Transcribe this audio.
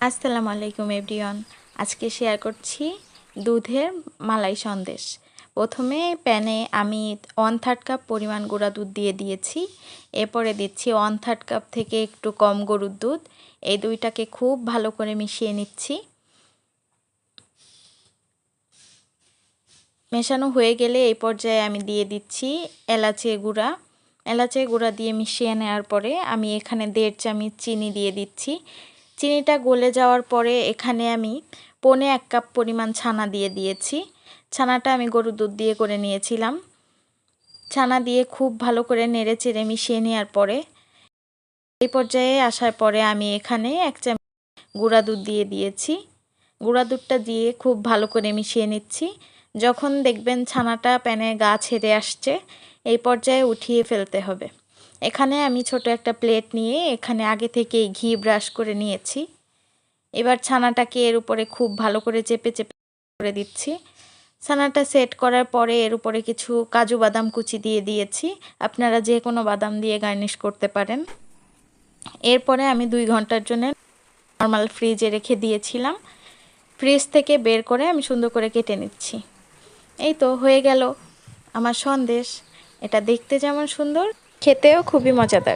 আসসালামু আলাইকুম এভরিওয়ান। আজকে শেয়ার করছি দুধের মালাই সন্দেশ। প্রথমে প্যানে আমি 1/3 কাপ পরিমাণ গুঁড়া দুধ দিয়ে দিয়েছি। এরপরে দিচ্ছি 1/3 কাপ থেকে একটু কম গরুর দুধ। এই দুইটাকে খুব ভালো করে মিশিয়ে নিচ্ছি। মেশানো হয়ে গেলে এই পর্যায়ে আমি দিয়ে দিচ্ছি এলাচের গুঁড়া। এলাচের গুঁড়া দিয়ে মিশিয়ে নেওয়ার পরে আমি এখানে 1.5 চামচ চিনি দিয়ে দিচ্ছি। চিনিটা গলে যাওয়ার পরে এখানে আমি 1.25 কাপ পরিমাণ ছানা দিয়ে দিয়েছি। ছানাটা আমি গরুর দুধ দিয়ে করে নিয়েছিলাম। ছানা দিয়ে খুব ভালো করে নেড়ে চেড়ে মিশিয়ে নেওয়ার পরে এই পর্যায়ে আসার পরে আমি এখানে 1 চামচ গুঁড়া দুধ দিয়ে দিয়েছি। গুঁড়া দুধটা দিয়ে খুব ভালো করে মিশিয়ে নিচ্ছি। যখন দেখবেন ছানাটা প্যানে গা ছেড়ে আসছে এই পর্যায়ে উঠিয়ে ফেলতে হবে। এখানে আমি ছোট একটা প্লেট নিয়ে এখানে আগে থেকেই ঘি ব্রাশ করে নিয়েছি। এবার ছানাটাকে এর উপরে খুব ভালো করে চেপে চেপে করে দিচ্ছি। ছানাটা সেট করার পরে এর উপরে কিছু কাজু বাদাম কুচি দিয়ে দিয়েছি। আপনারা যে কোনো বাদাম দিয়ে গার্নিশ করতে পারেন। এরপরে আমি 2 ঘন্টার জন্য নর্মাল ফ্রিজে রেখে দিয়েছিলাম। ফ্রিজ থেকে বের করে আমি সুন্দর করে কেটে নিচ্ছি। এই তো হয়ে গেল আমার সন্দেশ। এটা দেখতে যেমন সুন্দর, খেতেও খুবই মজাদার।